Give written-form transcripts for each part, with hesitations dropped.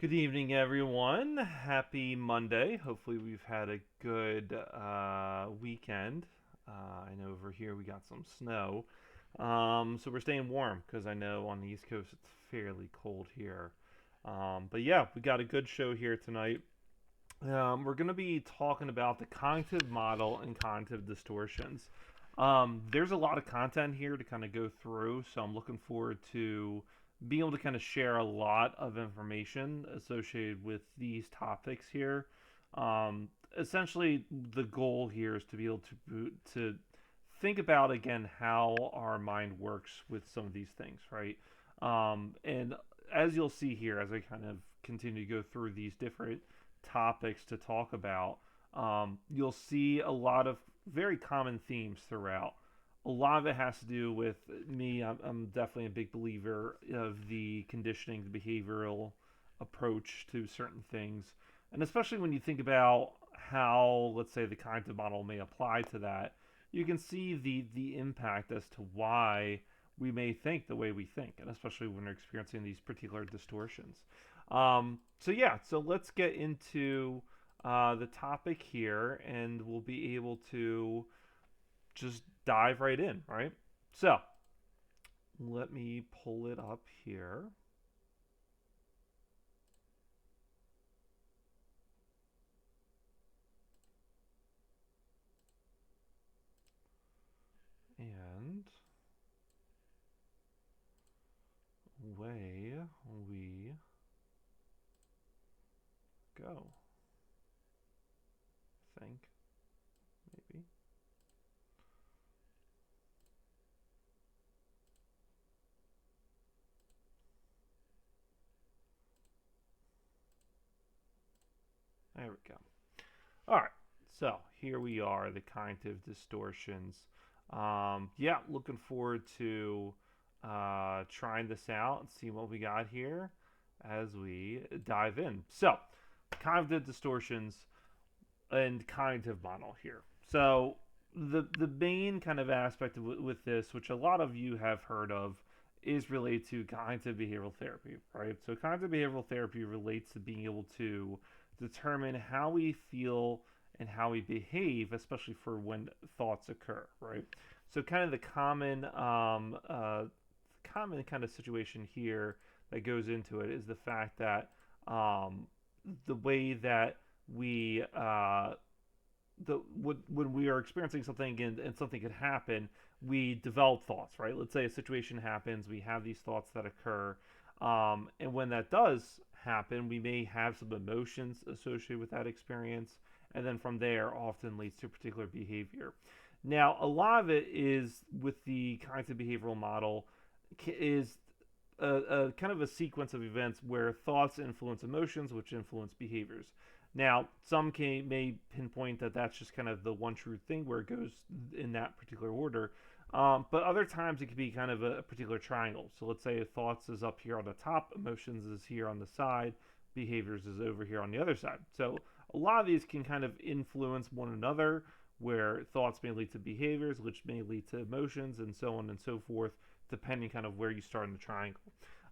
Good evening, everyone. Happy Monday. Hopefully, we've had a good weekend. I know over here we got some snow. So we're staying warm because I know on the East Coast it's fairly cold here. But yeah, we got a good show here tonight. We're going to be talking about the cognitive model and cognitive distortions. There's a lot of content here to kind of go through, so I'm looking forward to being able to kind of share a lot of information associated with these topics here. Um, Essentially, the goal here is to be able to think about again how our mind works with some of these things, right? And as you'll see here, as I kind of continue to go through these different topics to talk about, you'll see a lot of very common themes throughout. A lot of it has to do with me. I'm definitely a big believer of the conditioning, the behavioral approach to certain things. And especially when you think about how, let's say, the cognitive model may apply to that, you can see the impact as to why we may think the way we think, and especially when we're experiencing these particular distortions. So let's get into the topic here, and we'll be able to just dive right in, right? So let me pull it up here. And away we go. I think, maybe. There we go. All right. So here we are, the cognitive distortions. Yeah, looking forward to trying this out and see what we got here as we dive in. So, cognitive distortions and cognitive model here. So, the main kind of aspect with this, which a lot of you have heard of, is related to cognitive behavioral therapy, right? So, cognitive behavioral therapy relates to being able to determine how we feel and how we behave, especially for when thoughts occur, right? So, kind of the common kind of situation here that goes into it is the fact that the way that we when we are experiencing something and something could happen, we develop thoughts, right? Let's say a situation happens, we have these thoughts that occur, and when that does happen, we may have some emotions associated with that experience, and then from there, often leads to particular behavior. Now, a lot of it is with the cognitive behavioral model is a kind of a sequence of events where thoughts influence emotions, which influence behaviors. Now, may pinpoint that that's just kind of the one true thing where it goes in that particular order. But other times it could be kind of a particular triangle. So let's say thoughts is up here on the top, emotions is here on the side, behaviors is over here on the other side. So a lot of these can kind of influence one another, where thoughts may lead to behaviors, which may lead to emotions, and so on and so forth, depending kind of where you start in the triangle.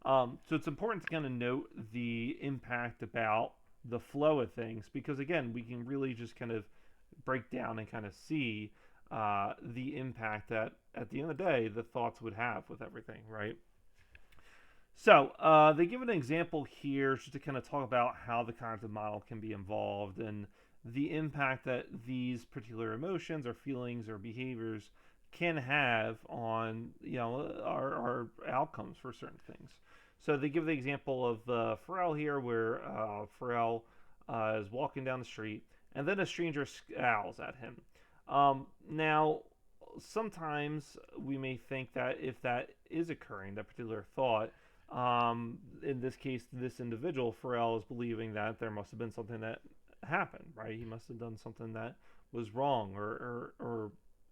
So it's important to kind of note the impact about the flow of things because again we can really just kind of break down and kind of see the impact that at the end of the day the thoughts would have with everything, right? So they give an example here just to kind of talk about how the cognitive model can be involved and the impact that these particular emotions or feelings or behaviors can have on our outcomes for certain things. So they give the example of Pharrell here, where Pharrell is walking down the street, and then a stranger scowls at him. Now, sometimes we may think that if that is occurring, that particular thought, in this case, this individual, Pharrell, is believing that there must have been something that happened, right? He must have done something that was wrong or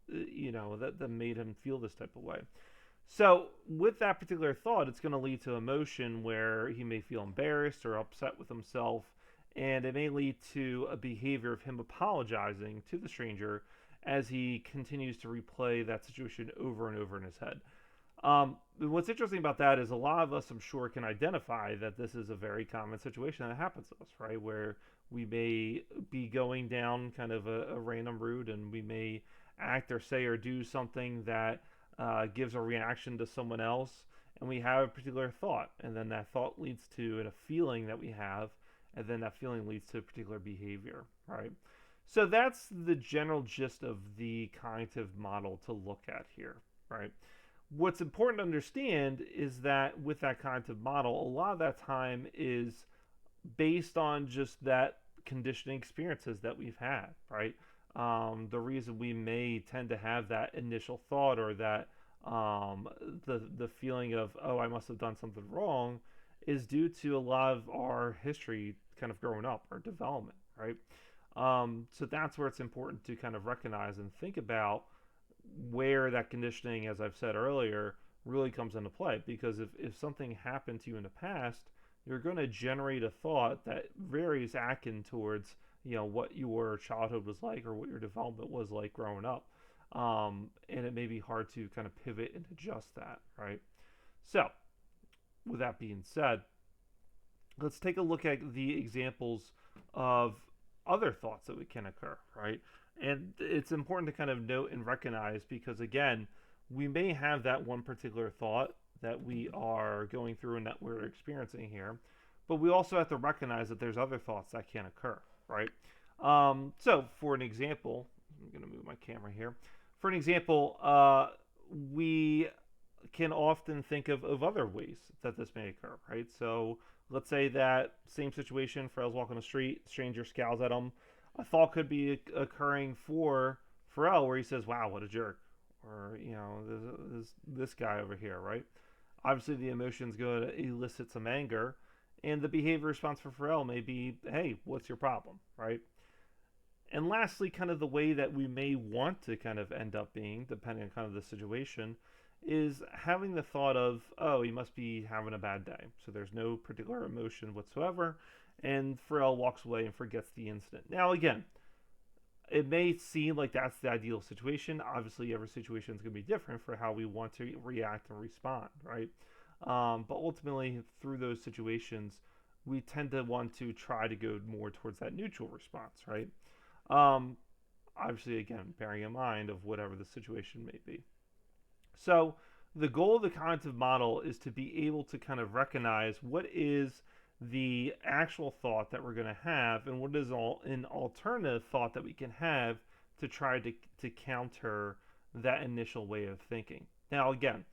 that made him feel this type of way. So, with that particular thought, it's going to lead to emotion where he may feel embarrassed or upset with himself, and it may lead to a behavior of him apologizing to the stranger as he continues to replay that situation over and over in his head. What's interesting about that is a lot of us, I'm sure, can identify that this is a very common situation that happens to us, right? Where we may be going down kind of a random route and we may act or say or do something that gives a reaction to someone else, and we have a particular thought, and then that thought leads to a feeling that we have, and then that feeling leads to a particular behavior, right? So that's the general gist of the cognitive model to look at here, right? What's important to understand is that with that cognitive model, a lot of that time is based on just that conditioning experiences that we've had, right? The reason we may tend to have that initial thought or that um, the feeling of, oh, I must have done something wrong is due to a lot of our history kind of growing up, our development, right? So that's where it's important to kind of recognize and think about where that conditioning, as I've said earlier, really comes into play. Because if something happened to you in the past, you're going to generate a thought that varies akin towards what your childhood was like or what your development was like growing up. And it may be hard to kind of pivot and adjust that, right? So, with that being said, let's take a look at the examples of other thoughts that can occur, right? And it's important to kind of note and recognize because, again, we may have that one particular thought that we are going through and that we're experiencing here, but we also have to recognize that there's other thoughts that can occur, right? So, for an example, I'm going to move my camera here. For an example, we can often think of other ways that this may occur, right? So, let's say that same situation, Pharrell's walking the street, stranger scowls at him. A thought could be occurring for Pharrell where he says, wow, what a jerk. Or, this guy over here, right? Obviously, the emotion's going to elicit some anger. And the behavior response for Pharrell may be, hey, what's your problem, right? And lastly, kind of the way that we may want to kind of end up being, depending on kind of the situation, is having the thought of, oh, he must be having a bad day. So there's no particular emotion whatsoever. And Pharrell walks away and forgets the incident. Now, again, it may seem like that's the ideal situation. Obviously, every situation is going to be different for how we want to react and respond, right? But ultimately, through those situations, we tend to want to try to go more towards that neutral response, right? Um, Obviously, again, bearing in mind of whatever the situation may be. So, the goal of the cognitive model is to be able to kind of recognize what is the actual thought that we're going to have and what is an alternative thought that we can have to try to counter that initial way of thinking. Now, again,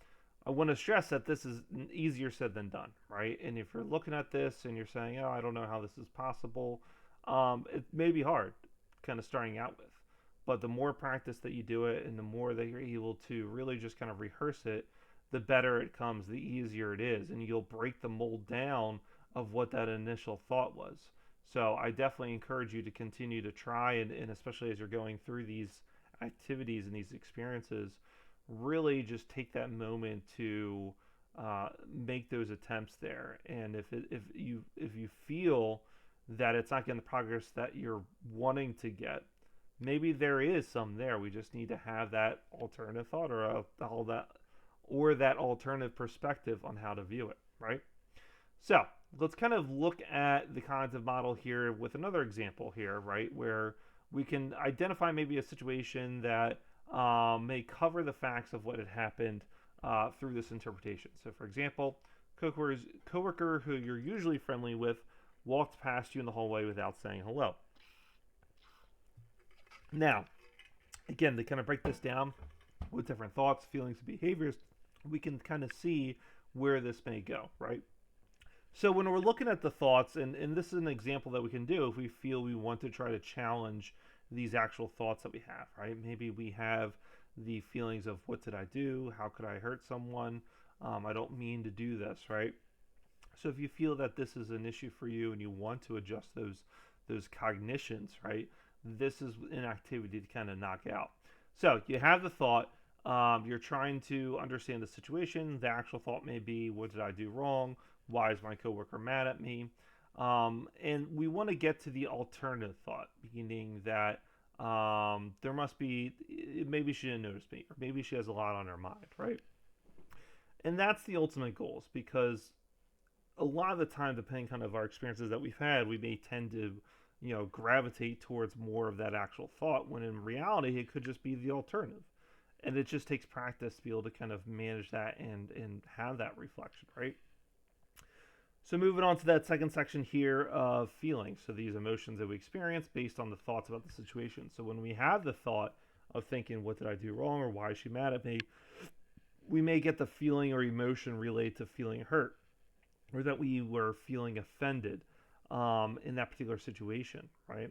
I want to stress that this is easier said than done, right? And if you're looking at this and you're saying, oh, I don't know how this is possible, it may be hard kind of starting out with. But the more practice that you do it and the more that you're able to really just kind of rehearse it, the better it comes, the easier it is. And you'll break the mold down of what that initial thought was. So I definitely encourage you to continue to try, and especially as you're going through these activities and these experiences, really just take that moment to make those attempts there. And if you feel that it's not getting the progress that you're wanting to get, maybe there is some there. We just need to have that alternative thought or that alternative perspective on how to view it, right? So let's kind of look at the cognitive model here with another example here, right, where we can identify maybe a situation that may cover the facts of what had happened through this interpretation. So, for example, coworker who you're usually friendly with walked past you in the hallway without saying hello. Now, again, to kind of break this down with different thoughts, feelings, and behaviors, we can kind of see where this may go, right? So when we're looking at the thoughts, and this is an example that we can do if we feel we want to try to challenge these actual thoughts that we have, right? Maybe we have the feelings of what did I do? How could I hurt someone? I don't mean to do this, right? So if you feel that this is an issue for you and you want to adjust those cognitions, right? This is an activity to kind of knock out. So you have the thought, you're trying to understand the situation. The actual thought may be, what did I do wrong? Why is my coworker mad at me? And we want to get to the alternative thought, meaning that there must be, maybe she didn't notice me, or maybe she has a lot on her mind, right? And that's the ultimate goals, because a lot of the time, depending kind of our experiences that we've had, we may tend to, gravitate towards more of that actual thought, when in reality it could just be the alternative. And it just takes practice to be able to kind of manage that and have that reflection, right? So moving on to that second section here of feelings. So these emotions that we experience based on the thoughts about the situation. So when we have the thought of thinking, what did I do wrong, or why is she mad at me, we may get the feeling or emotion related to feeling hurt, or that we were feeling offended in that particular situation, right?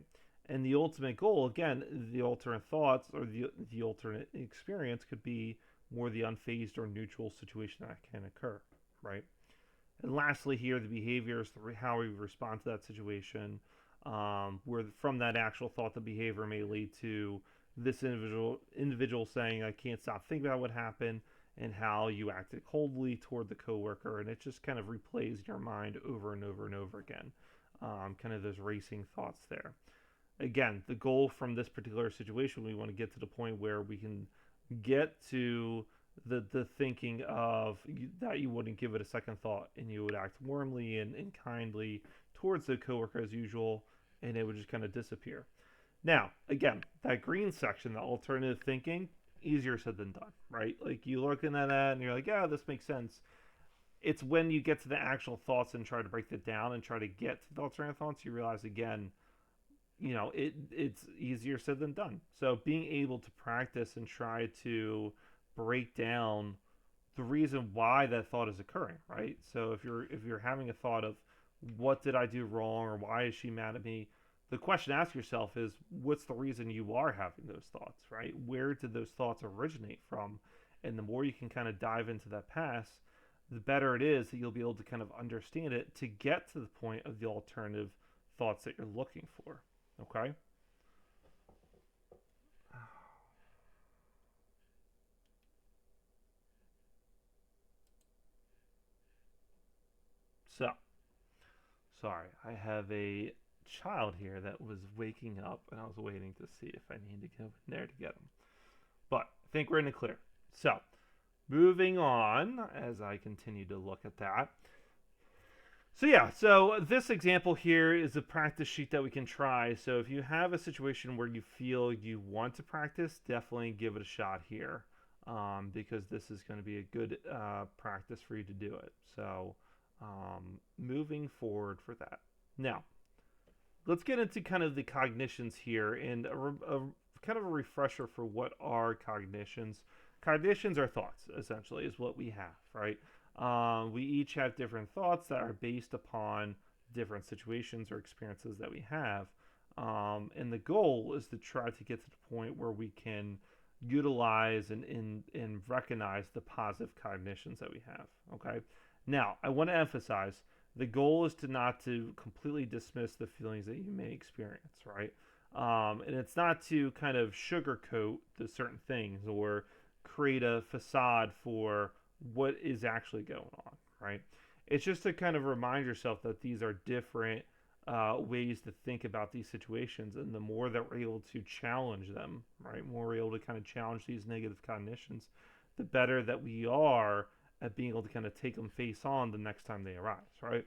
And the ultimate goal, again, the alternate thoughts or the alternate experience could be more the unfazed or neutral situation that can occur, right? And lastly, here, the behaviors, how we respond to that situation, where from that actual thought, the behavior may lead to this individual saying, "I can't stop thinking about what happened," and how you acted coldly toward the coworker, and it just kind of replays in your mind over and over and over again. Kind of those racing thoughts there. Again, the goal from this particular situation, we want to get to the point where we can get to the thinking of that you wouldn't give it a second thought, and you would act warmly and kindly towards the coworker as usual, and it would just kind of disappear. Now, again, that green section, the alternative thinking, easier said than done, right? Like, you looking at that and you're like, yeah, this makes sense. It's when you get to the actual thoughts and try to break it down and try to get to the alternative thoughts, you realize again, it's easier said than done. So being able to practice and try to break down the reason why that thought is occurring, right? So if you're having a thought of, what did I do wrong, or why is she mad at me, the question to ask yourself is, what's the reason you are having those thoughts, right? Where did those thoughts originate from? And the more you can kind of dive into that past, the better it is that you'll be able to kind of understand it to get to the point of the alternative thoughts that you're looking for. Okay? So, sorry, I have a child here that was waking up, and I was waiting to see if I need to go in there to get him. But I think we're in the clear. So, moving on as I continue to look at that. So yeah, so this example here is a practice sheet that we can try. So if you have a situation where you feel you want to practice, definitely give it a shot here, because this is going to be a good practice for you to do it. So moving forward for that. Now, let's get into kind of the cognitions here, and a kind of a refresher for what are cognitions. Cognitions are thoughts, essentially, is what we have, right? We each have different thoughts that are based upon different situations or experiences that we have. And the goal is to try to get to the point where we can utilize and recognize the positive cognitions that we have. Okay. Now, I want to emphasize, the goal is to not to completely dismiss the feelings that you may experience, right? And it's not to kind of sugarcoat the certain things or create a facade for what is actually going on, right? It's just to kind of remind yourself that these are different ways to think about these situations, and the more that we're able to challenge them, right, more we're able to kind of challenge these negative cognitions, the better that we are at being able to kind of take them face on the next time they arise, right?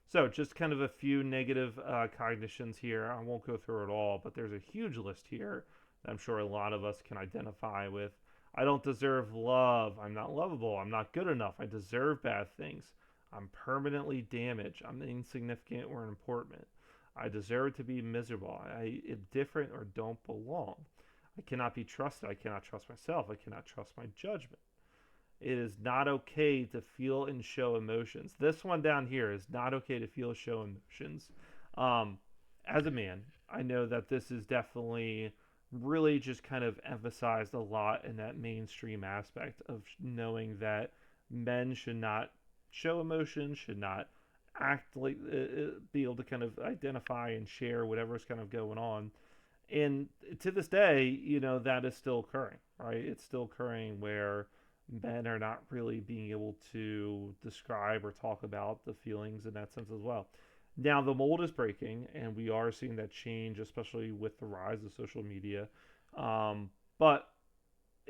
So just kind of a few negative cognitions here. I won't go through it all, but there's a huge list here that I'm sure a lot of us can identify with. I don't deserve love. I'm not lovable. I'm not good enough. I deserve bad things. I'm permanently damaged. I'm insignificant or important. I deserve to be miserable. I am different or don't belong. I cannot be trusted. I cannot trust myself. I cannot trust my judgment. It is not okay to feel and show emotions. This one down here is not okay to feel, show emotions. As a man, I know that this is definitely really just kind of emphasized a lot in that mainstream aspect of knowing that men should not show emotion, should not act like, be able to kind of identify and share whatever's kind of going on. And to this day, that is still occurring, right? It's still occurring where men are not really being able to describe or talk about the feelings in that sense as well. Now, the mold is breaking, and we are seeing that change, especially with the rise of social media. But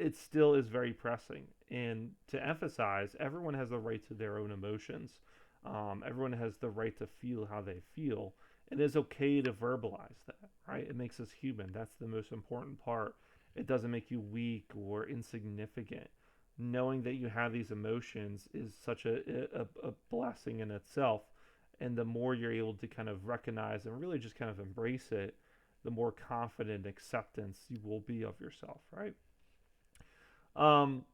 it still is very pressing. And to emphasize, everyone has the right to their own emotions. Everyone has the right to feel how they feel. It is okay to verbalize that, right? It makes us human. That's the most important part. It doesn't make you weak or insignificant. Knowing that you have these emotions is such a blessing in itself. And the more you're able to kind of recognize and really just kind of embrace it, the more confident acceptance you will be of yourself, right? Um,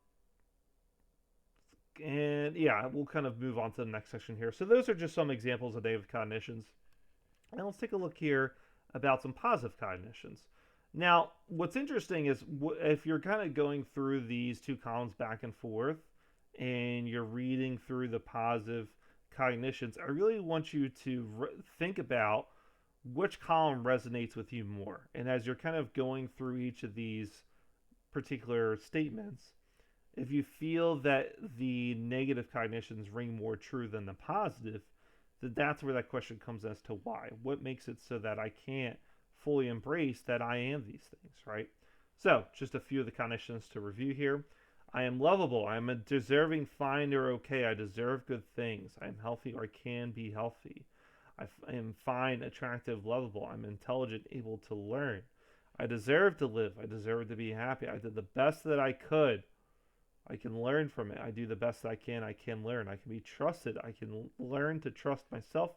and yeah, we'll kind of move on to the next section here. So those are just some examples of negative cognitions. Now let's take a look here about some positive cognitions. Now, what's interesting is if you're kind of going through these two columns back and forth and you're reading through the positive cognitions, I really want you to think about which column resonates with you more. And as you're kind of going through each of these particular statements, if you feel that the negative cognitions ring more true than the positive, then that's where that question comes as to why. What makes it so that I can't fully embrace that I am these things, right? So, just a few of the cognitions to review here. I am lovable. I am a deserving, fine, or okay. I deserve good things. I am healthy or I can be healthy. I am fine, attractive, lovable. I'm intelligent, able to learn. I deserve to live. I deserve to be happy. I did the best that I could. I can learn from it. I do the best I can. I can learn. I can be trusted. I can learn to trust myself.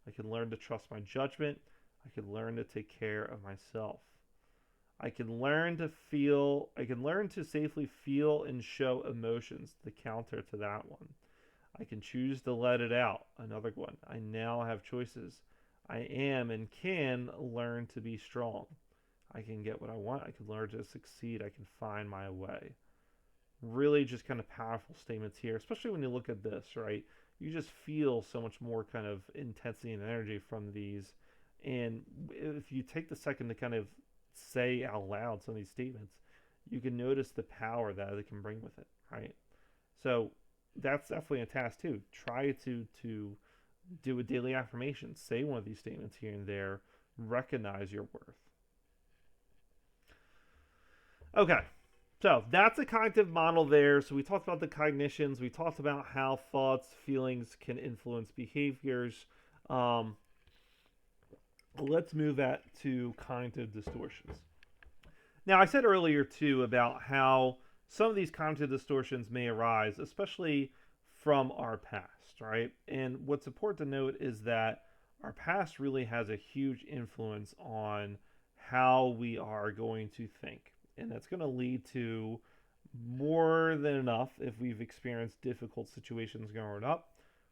I can learn to trust my judgment. I can learn to take care of myself. I can learn to feel, I can learn to safely feel and show emotions, the counter to that one. I can choose to let it out, another one. I now have choices. I am and can learn to be strong. I can get what I want. I can learn to succeed. I can find my way. Really just kind of powerful statements here, especially when you look at this, right? You just feel so much more kind of intensity and energy from these. And if you take the second to kind of say out loud some of these statements, you can notice the power that it can bring with it, right? So that's definitely a task too. Try to do a daily affirmation. Say one of these statements here and there. Recognize your worth. Okay, so that's a cognitive model there. So we talked about the cognitions. We talked about how thoughts, feelings can influence behaviors. Let's move that to cognitive distortions. Now, I said earlier too about how some of these cognitive distortions may arise, especially from our past, right? And what's important to note is that our past really has a huge influence on how we are going to think. And that's going to lead to more than enough if we've experienced difficult situations growing up.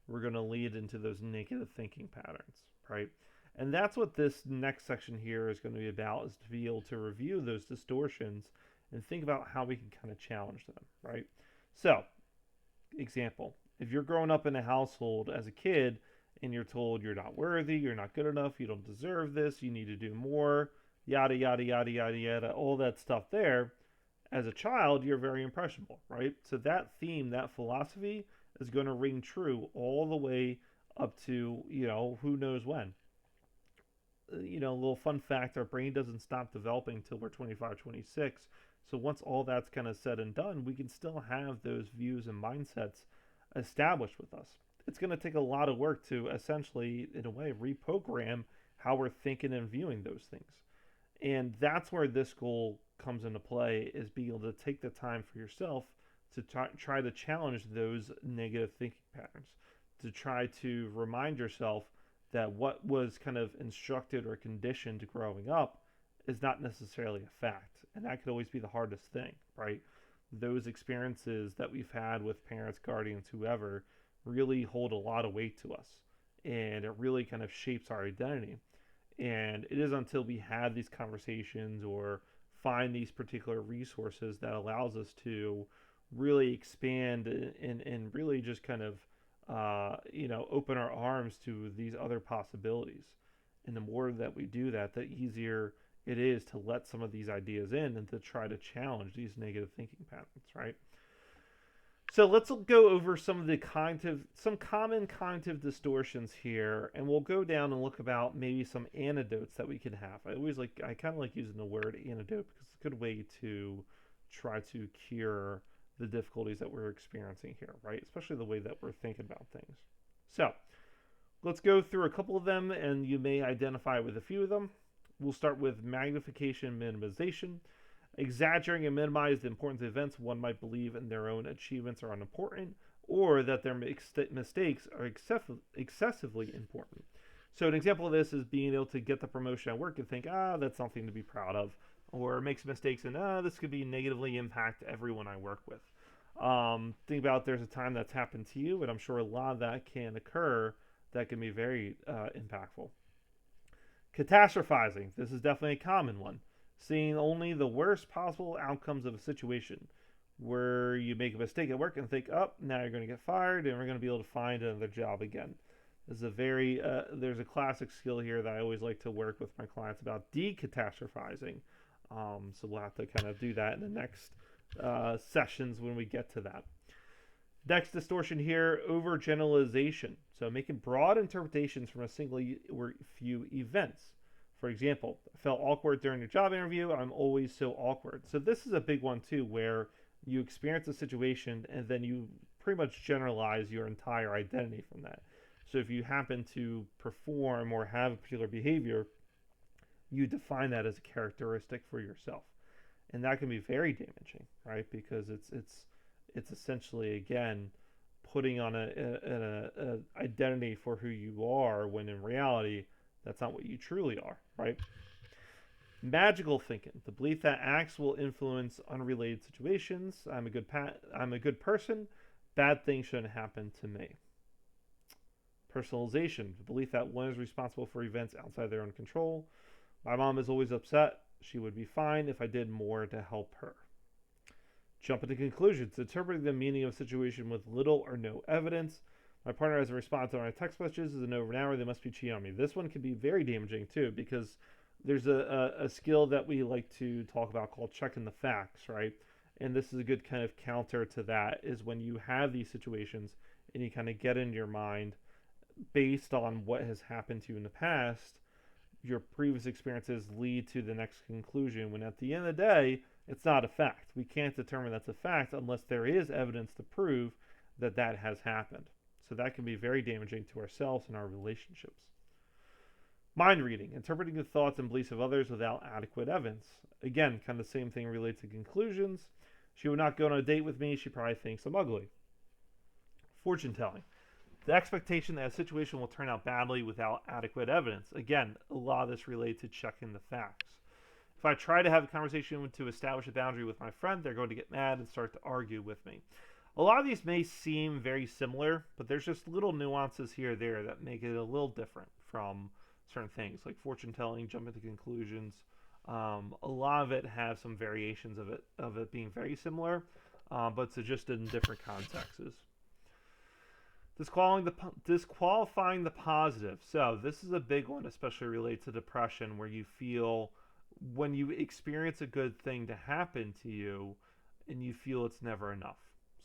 We're going to lead into those negative thinking patterns, right? And that's what this next section here is going to be about, is to be able to review those distortions and think about how we can kind of challenge them, right? So, example, if you're growing up in a household as a kid and you're told you're not worthy, you're not good enough, you don't deserve this, you need to do more, yada, yada, yada, yada, yada, all that stuff there, as a child, you're very impressionable, right? So that theme, that philosophy is going to ring true all the way up to, who knows when. A little fun fact, our brain doesn't stop developing until we're 25, 26. So once all that's kind of said and done, we can still have those views and mindsets established with us. It's going to take a lot of work to essentially, in a way, reprogram how we're thinking and viewing those things. And that's where this goal comes into play, is being able to take the time for yourself to try to challenge those negative thinking patterns, to try to remind yourself that what was kind of instructed or conditioned growing up is not necessarily a fact. And that could always be the hardest thing, right? Those experiences that we've had with parents, guardians, whoever, really hold a lot of weight to us. And it really kind of shapes our identity. And it is until we have these conversations or find these particular resources that allows us to really expand and really just kind of open our arms to these other possibilities. And the more that we do that, the easier it is to let some of these ideas in and to try to challenge these negative thinking patterns, right? So let's go over some common cognitive distortions here, and we'll go down and look about maybe some antidotes that we can have. I kind of like using the word antidote because it's a good way to try to cure the difficulties that we're experiencing here, right? Especially the way that we're thinking about things. So let's go through a couple of them, and you may identify with a few of them. We'll start with magnification and minimization. Exaggerating and minimize the importance of events one might believe in their own achievements are unimportant, or that their mistakes are excessively important. So an example of this is being able to get the promotion at work and think, that's something to be proud of, or makes mistakes and, this could be negatively impact everyone I work with. Think about there's a time that's happened to you, and I'm sure a lot of that can occur that can be very impactful. Catastrophizing. This is definitely a common one. Seeing only the worst possible outcomes of a situation where you make a mistake at work and think, now you're going to get fired and we're going to be able to find another job again. This is a very, there's a classic skill here that I always like to work with my clients about, decatastrophizing. So we'll have to kind of do that in the next sessions when we get to that. Next distortion here, overgeneralization. So making broad interpretations from a single or few events. For example, I felt awkward during a job interview. I'm always so awkward. So this is a big one too, where you experience a situation and then you pretty much generalize your entire identity from that. So if you happen to perform or have a particular behavior, you define that as a characteristic for yourself. And that can be very damaging, right? Because it's essentially, again, putting on a identity for who you are when in reality that's not what you truly are, right? Magical thinking, the belief that acts will influence unrelated situations. I'm a good person. Bad things shouldn't happen to me. Personalization, the belief that one is responsible for events outside their own control. My mom is always upset. She would be fine if I did more to help her. Jumping to conclusions, interpreting the meaning of a situation with little or no evidence. My partner has a response to my text messages in over an hour. They must be cheating on me. This one can be very damaging too, because there's a skill that we like to talk about called checking the facts, right? And this is a good kind of counter to that, is when you have these situations and you kind of get into your mind based on what has happened to you in the past, your previous experiences lead to the next conclusion, when at the end of the day, it's not a fact. We can't determine that's a fact unless there is evidence to prove that that has happened. So that can be very damaging to ourselves and our relationships. Mind reading, interpreting the thoughts and beliefs of others without adequate evidence. Again, kind of the same thing related to conclusions. She would not go on a date with me. She probably thinks I'm ugly. Fortune telling, the expectation that a situation will turn out badly without adequate evidence. Again, a lot of this related to checking the facts. If I try to have a conversation to establish a boundary with my friend, they're going to get mad and start to argue with me. A lot of these may seem very similar, but there's just little nuances here or there that make it a little different from certain things, like fortune telling, jumping to conclusions. A lot of it has some variations of it being very similar, but it's just in different contexts. Disqualifying the positive. So this is a big one, especially related to depression, where you feel when you experience a good thing to happen to you and you feel it's never enough.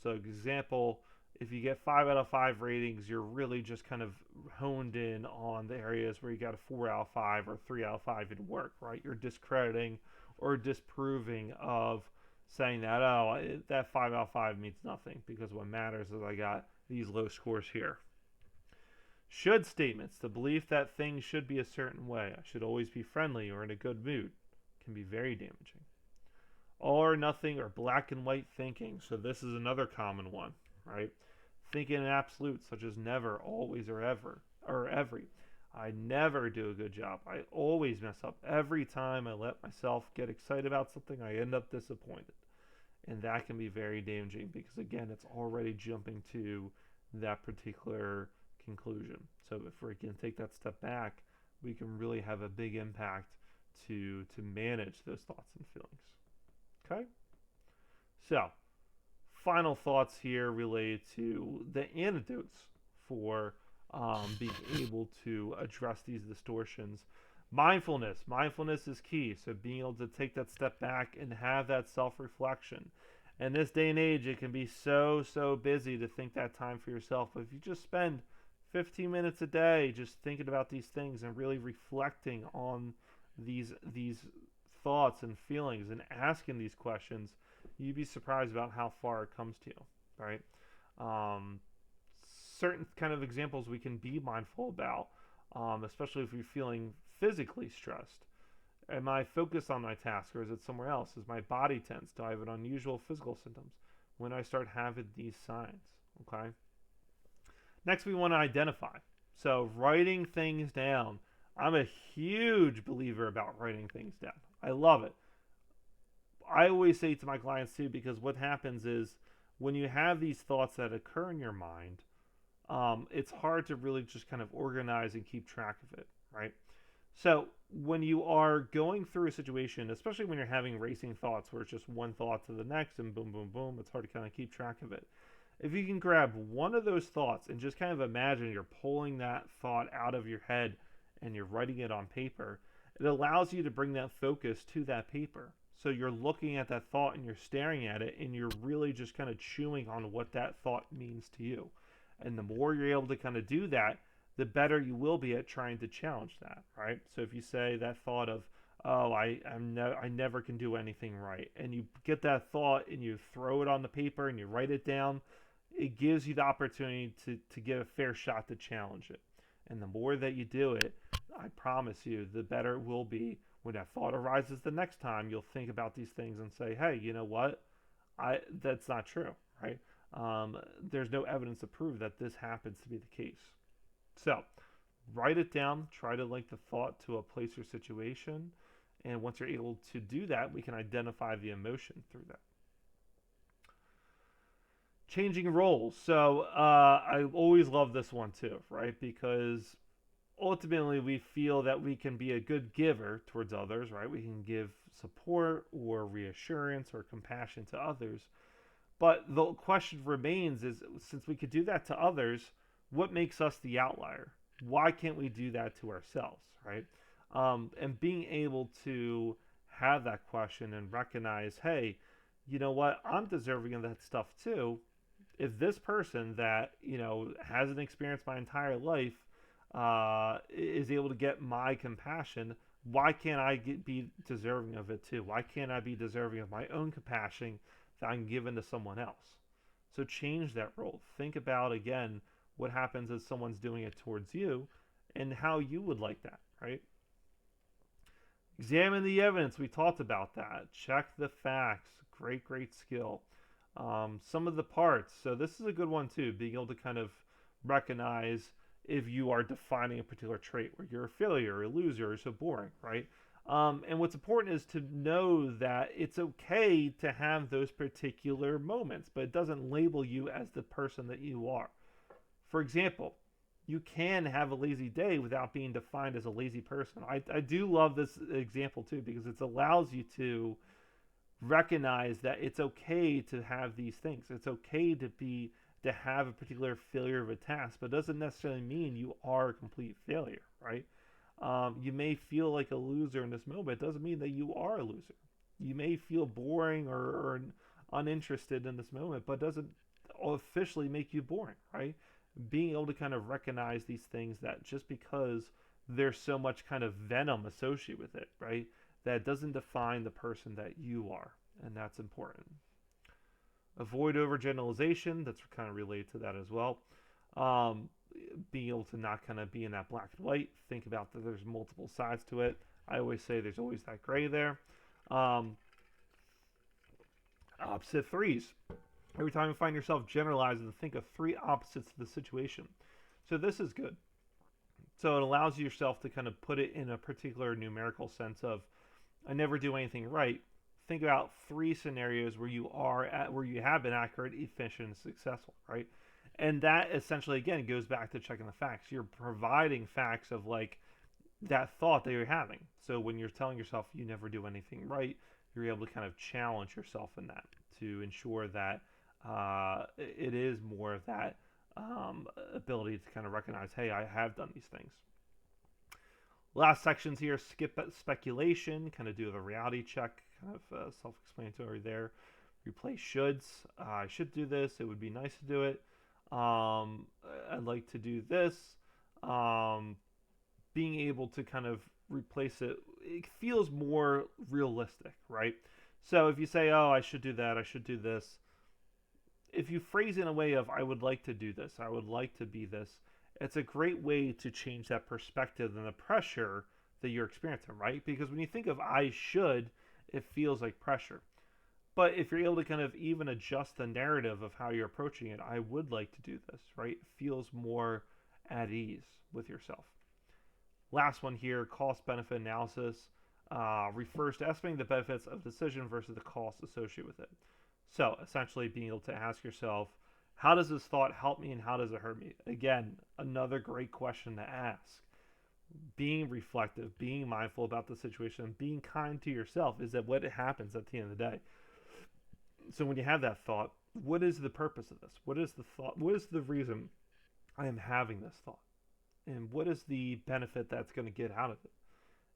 So example, if you get 5 out of 5 ratings, you're really just kind of honed in on the areas where you got a 4 out of 5 or 3 out of 5 in work, right? You're discrediting or disproving of saying that, that 5 out of 5 means nothing, because what matters is I got these low scores here. Should statements, the belief that things should be a certain way, I should always be friendly or in a good mood, can be very damaging. All or nothing or black and white thinking. So this is another common one, right? Thinking in absolutes, such as never, always, or ever, or every. I never do a good job. I always mess up. Every time I let myself get excited about something, I end up disappointed. And that can be very damaging because, again, it's already jumping to that particular conclusion. So if we can take that step back, we can really have a big impact to manage those thoughts and feelings. Okay? So, final thoughts here related to the antidotes for being able to address these distortions. Mindfulness. Mindfulness is key. So being able to take that step back and have that self-reflection. In this day and age, it can be so busy to think that time for yourself. But if you just spend 15 minutes a day just thinking about these things and really reflecting on these thoughts and feelings and asking these questions, you'd be surprised about how far it comes to you, right? Um, Certain kind of examples we can be mindful about, especially if you're feeling physically stressed. Am I focused on my task or is it somewhere else? Is my body tense? Do I have an unusual physical symptoms? When I start having these signs, okay? Next, we want to identify. So, writing things down. I'm a huge believer about writing things down. I love it. I always say to my clients too, because what happens is when you have these thoughts that occur in your mind, it's hard to really just kind of organize and keep track of it, right? So when you are going through a situation, especially when you're having racing thoughts where it's just one thought to the next and boom, boom, boom, it's hard to kind of keep track of it. If you can grab one of those thoughts and just kind of imagine you're pulling that thought out of your head and you're writing it on paper, it allows you to bring that focus to that paper. So you're looking at that thought and you're staring at it and you're really just kind of chewing on what that thought means to you. And the more you're able to kind of do that, the better you will be at trying to challenge that, right? So if you say that thought of, oh, I never can do anything right, and you get that thought and you throw it on the paper and you write it down, it gives you the opportunity to get a fair shot to challenge it. And the more that you do it, I promise you, the better it will be when that thought arises the next time. You'll think about these things and say, hey, you know what? That's not true, right? There's no evidence to prove that this happens to be the case. So, write it down. Try to link the thought to a place or situation. And once you're able to do that, we can identify the emotion through that. Changing roles. So, I always love this one too, right? Because ultimately we feel that we can be a good giver towards others, right? We can give support or reassurance or compassion to others. But the question remains is, since we could do that to others, what makes us the outlier? Why can't we do that to ourselves, right? And being able to have that question and recognize, hey, you know what? I'm deserving of that stuff too. If this person that, hasn't experienced my entire life is able to get my compassion, why can't I be deserving of it too? Why can't I be deserving of my own compassion that I'm given to someone else? So change that role. Think about, again, what happens as someone's doing it towards you and how you would like that, right? Examine the evidence. We talked about that. Check the facts. Great, great skill. Some of the parts. So this is a good one too, being able to kind of recognize if you are defining a particular trait where you're a failure, a loser, or so boring, right? And what's important is to know that it's okay to have those particular moments, but it doesn't label you as the person that you are. For example, you can have a lazy day without being defined as a lazy person. I do love this example too because it allows you to recognize that it's okay to have these things. It's okay to have a particular failure of a task, but it doesn't necessarily mean you are a complete failure, right? You may feel like a loser in this moment. It doesn't mean that you are a loser. You may feel boring or uninterested in this moment, but it doesn't officially make you boring, right? Being able to kind of recognize these things that just because there's so much kind of venom associated with it, right? That doesn't define the person that you are, and that's important. Avoid overgeneralization. That's kind of related to that as well. Being able to not kind of be in that black and white. Think about that there's multiple sides to it. I always say there's always that gray there. Opposite threes. Every time you find yourself generalizing, think of three opposites to the situation. So this is good. So it allows yourself to kind of put it in a particular numerical sense of, I never do anything right. Think about three scenarios where you have been accurate, efficient, and successful, right? And that essentially, again, goes back to checking the facts. You're providing facts of like that thought that you're having. So when you're telling yourself you never do anything right, you're able to kind of challenge yourself in that to ensure that it is more of that ability to kind of recognize, hey, I have done these things. Last sections here, skip speculation, kind of do the reality check, kind of self-explanatory there. Replace shoulds. I should do this. It would be nice to do it. I'd like to do this. Being able to kind of replace it, it feels more realistic, right? So if you say, oh, I should do that, I should do this, if you phrase it in a way of, I would like to do this, I would like to be this, it's a great way to change that perspective and the pressure that you're experiencing, right? Because when you think of I should, it feels like pressure. But if you're able to kind of even adjust the narrative of how you're approaching it, I would like to do this, right? It feels more at ease with yourself. Last one here, cost benefit analysis, refers to estimating the benefits of the decision versus the cost associated with it. So essentially being able to ask yourself, how does this thought help me and how does it hurt me? Again, another great question to ask. Being reflective, being mindful about the situation, being kind to yourself is that what happens at the end of the day. So when you have that thought, what is the purpose of this? What is the thought? What is the reason I am having this thought? And what is the benefit that's going to get out of it?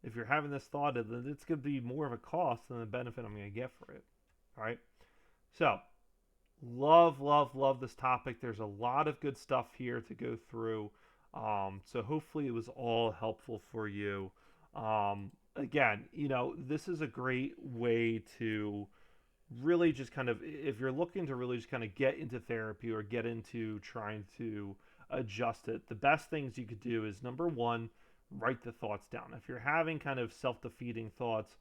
If you're having this thought, then it's going to be more of a cost than the benefit I'm going to get for it. All right. So, love this topic. There's a lot of good stuff here to go through. So hopefully it was all helpful for you. Again, this is a great way to really just kind of, if you're looking to really just kind of get into therapy or get into trying to adjust it, the best things you could do is number one, write the thoughts down. If you're having kind of self-defeating thoughts,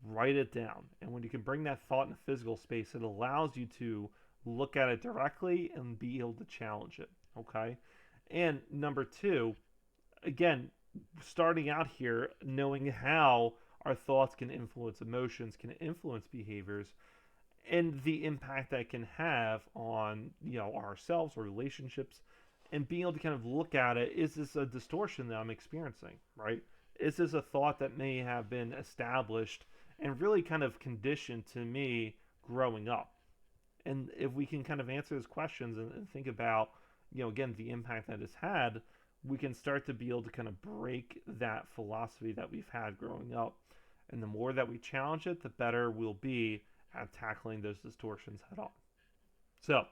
write it down. And when you can bring that thought in a physical space, it allows you to look at it directly and be able to challenge it. Okay. And number two, again, starting out here, knowing how our thoughts can influence emotions, can influence behaviors, and the impact that can have on ourselves or relationships, and being able to kind of look at it, is this a distortion that I'm experiencing, right? Is this a thought that may have been established and really kind of conditioned to me growing up? And if we can kind of answer those questions and think about, again, the impact that it's had, we can start to be able to kind of break that philosophy that we've had growing up. And the more that we challenge it, the better we'll be at tackling those distortions head on. So,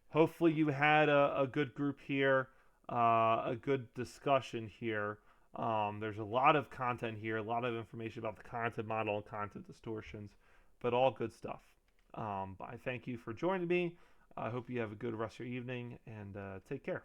hopefully, you had a good group here, a good discussion here. There's a lot of content here, a lot of information about the content model and content distortions, but all good stuff. But I thank you for joining me. I hope you have a good rest of your evening, and take care.